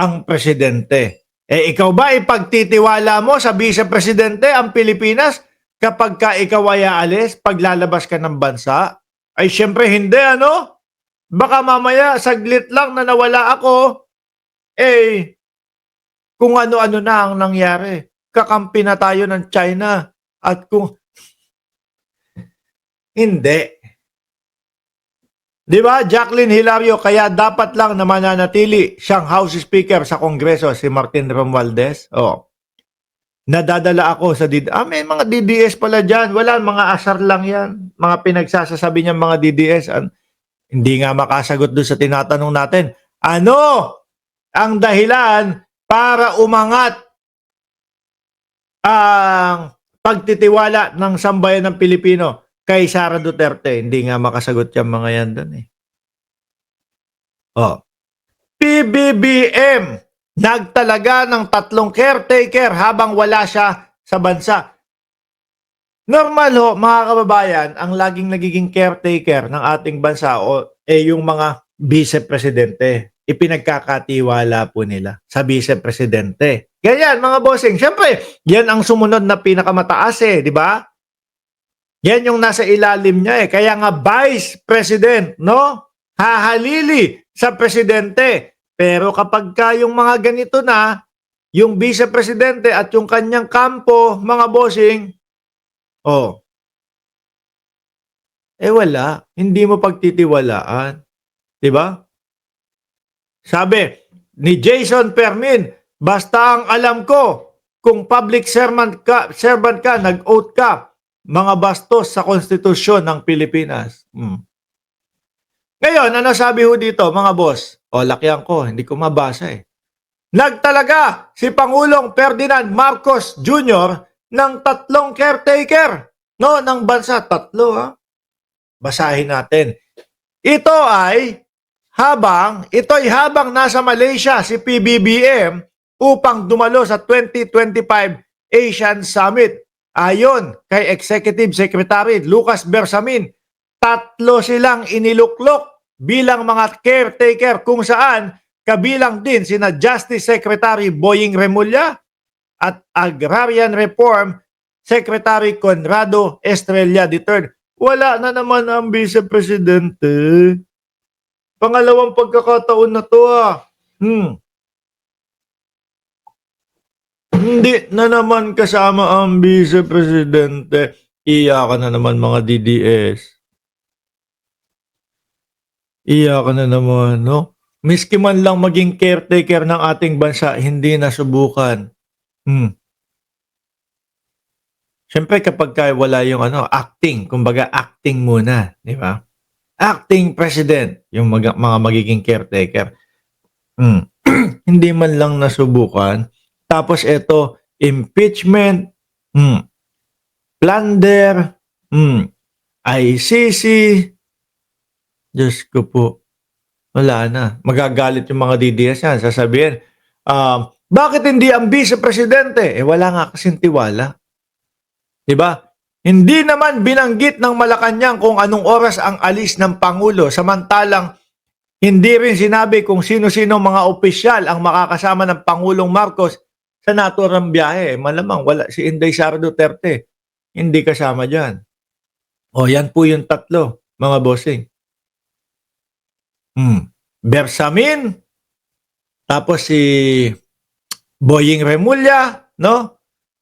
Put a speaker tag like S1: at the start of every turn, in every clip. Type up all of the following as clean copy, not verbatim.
S1: ang presidente. Ikaw ba ipagtitiwala mo sa vice-presidente ang Pilipinas kapag ka ikaw ay aalis, paglalabas ka ng bansa? Ay syempre hindi, ano? Baka mamaya saglit lang na nawala ako, kung ano-ano na ang nangyari. Kakampi na tayo ng China. At kung hindi. Di ba, Jacqueline Hilario, kaya dapat lang na mananatili siyang House Speaker sa Kongreso, si Martin Romualdez. Nadadala ako sa may mga DDS pala dyan. Wala, mga asar lang yan. Mga pinagsasasabi niyang mga DDS. Hindi nga makasagot doon sa tinatanong natin. Ano ang dahilan para umangat ang pagtitiwala ng sambayan ng Pilipino kay Sara Duterte? Hindi nga makasagot yung mga yan doon eh. PBBM nagtalaga ng 3 caretaker habang wala siya sa bansa. Normal ho, mga kababayan, ang laging nagiging caretaker ng ating bansa yung mga vice-presidente. Ipinagkakatiwala po nila sa vice-presidente. Ganyan, mga bossing. Siyempre, yan ang sumunod na pinakamataas di ba? Yan yung nasa ilalim niya Kaya nga vice president, no? Hahalili sa presidente. Pero kapag yung mga ganito na, yung vice-presidente at yung kanyang kampo, mga bossing, wala. Hindi mo pagtitiwalaan. Diba? Sabi ni Jason Permin, basta ang alam ko, kung public servant ka, nag-oath ka, mga bastos sa konstitusyon ng Pilipinas. Ngayon, ano sabi ho dito, mga boss? Lakyan ko, hindi ko mabasa Nagtalaga si Pangulong Ferdinand Marcos Jr. ng 3 caretaker ng bansa. 3 Basahin natin. Ito ay habang nasa Malaysia si PBBM upang dumalo sa 2025 Asian Summit. Ayon kay Executive Secretary Lucas Bersamin, 3 silang iniluklok bilang mga caretaker kung saan kabilang din sina Justice Secretary Boying Remulla at Agrarian Reform Secretary Conrado Estrella III. Wala na naman ang vice-presidente. Pangalawang pagkakataon na to Hindi na naman kasama ang vice-presidente. Iyakan na naman mga DDS. Iyakan na naman, no? Miski man lang maging caretaker ng ating bansa, hindi nasubukan. Siyempre kapag wala yung acting, kumbaga acting muna, di ba? Acting president, yung mga magiging caretaker. Hindi man lang nasubukan. Tapos ito, impeachment, plunder, ICC. Diyos ko po. Wala na. Magagalit yung mga DDS yan. Sasabihin, bakit hindi ang vice-presidente? Wala nga kasing tiwala. Diba? Hindi naman binanggit ng Malacanang kung anong oras ang alis ng Pangulo. Samantalang, hindi rin sinabi kung sino-sino mga opisyal ang makakasama ng Pangulong Marcos sa naturang biyahe. Malamang wala si Inday Sara Duterte. Hindi kasama dyan. Yan po yung 3, mga bossing. Bersamin, tapos si Boying Remulla, no?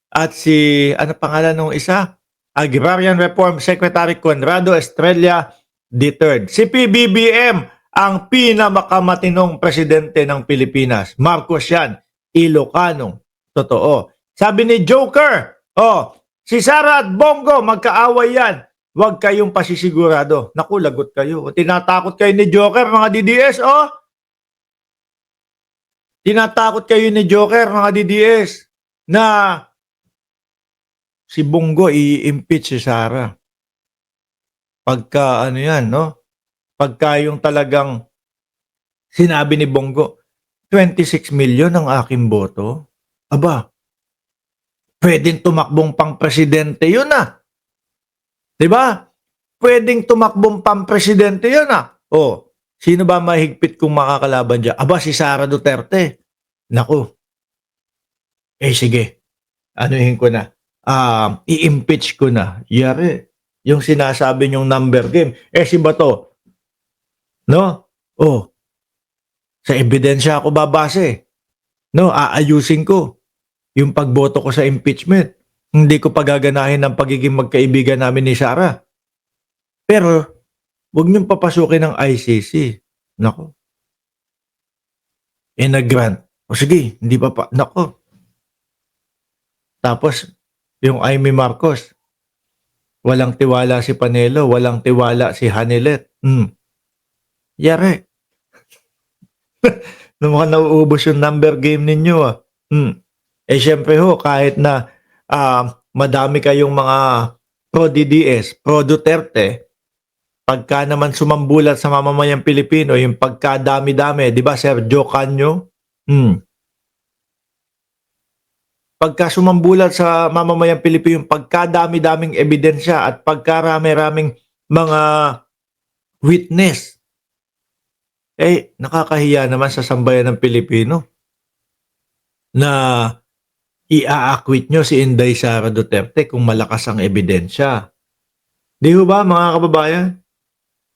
S1: At si, ano pangalan ng isa? Agrarian Reform Secretary Conrado Estrella III. Si PBBM, ang pinakamatinong presidente ng Pilipinas. Marcos yan, Ilocano. Totoo. Sabi ni Joker, si Sara at Bongo, magkaaway yan. Huwag kayong pasisigurado. Naku, lagot kayo. Tinatakot kayo ni Joker, mga DDS, Tinatakot kayo ni Joker, mga DDS, na si Bongo i-impeach si Sara. Pagka, Pagka yung talagang sinabi ni Bongo, 26 million ang aking boto. Aba, pwedeng tumakbong pang presidente yun Diba? Pwedeng tumakbong pang presidente yun Sino ba mahigpit kung makakalaban dyan? Aba, si Sara Duterte. Naku, sige, anuhin ko na, i-impeach ko na. Yari, yung sinasabi niyong number game, si Bato, no? Oh, sa ebidensya ako babase, no? Aayusin ko yung pagboto ko sa impeachment. Hindi ko pagaganahin ang pagiging magkaibigan namin ni Sara. Pero, huwag niyong papasukin ng ICC. Nako. Nag-grant. O sige, hindi nako. Tapos, yung Amy Marcos, walang tiwala si Panelo, walang tiwala si Hanilet. Yari. Mukhang nauubos yung number game ninyo. Syempre ho, kahit na madami kayong mga pro-DDS, pro-Duterte, pagka naman sumambulat sa mamamayang Pilipino, yung pagkadami-dami, di ba, Sergio Canyo? Pagka sumambulat sa mamamayang Pilipino, yung pagkadami-daming ebidensya at pagkarami-raming mga witness, nakakahiya naman sa sambayan ng Pilipino na i-acquit nyo si Inday Sara Duterte kung malakas ang ebidensya. Di ho ba, mga kababayan?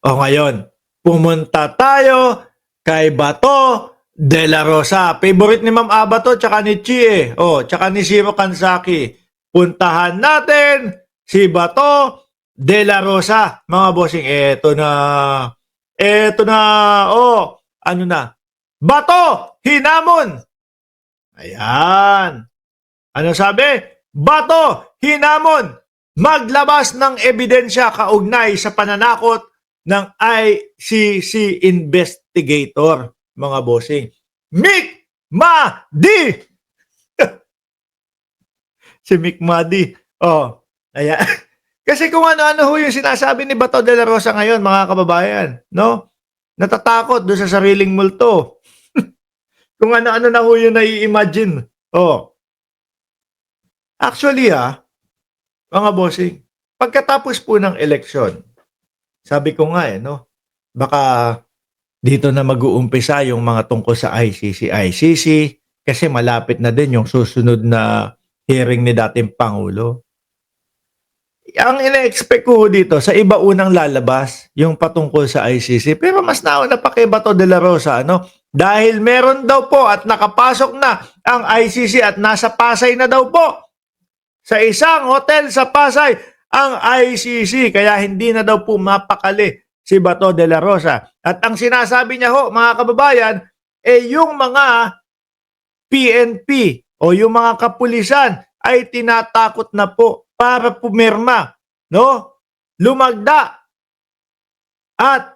S1: O ngayon, pumunta tayo kay Bato de la Rosa. Favorite ni Ma'am Aba to, tsaka ni Chie. Tsaka ni Shiro Kansaki. Puntahan natin si Bato de la Rosa. Mga bossing, eto na. Ano na? Bato! Hinamon! Ayan. Ano sabi? Bato! Hinamon! Maglabas ng ebidensya kaugnay sa pananakot ng ICC investigator, mga bossing. Mick Madi! Si Mick Madi. Ayan. Kasi kung ano-ano ho yung sinasabi ni Bato de la Rosa ngayon, mga kababayan, no? Natatakot doon sa sariling multo. Kung ano-ano na ho yung nai-imagine. Actually, mga bossing, pagkatapos po ng eleksyon, sabi ko nga no, baka dito na mag-uumpisa yung mga tungkol sa ICC kasi malapit na din yung susunod na hearing ni dating Pangulo. Ang ina-expect ko dito, sa iba unang lalabas yung patungkol sa ICC, pero mas nauna pa kay Bato de la Rosa, dahil meron daw po at nakapasok na ang ICC at nasa Pasay na daw po. Sa isang hotel sa Pasay ang ICC, kaya hindi na daw po mapakali si Bato de la Rosa. At ang sinasabi niya ho, mga kababayan, yung mga PNP o yung mga kapulisan ay tinatakot na po para pumirma, no? Lumagda at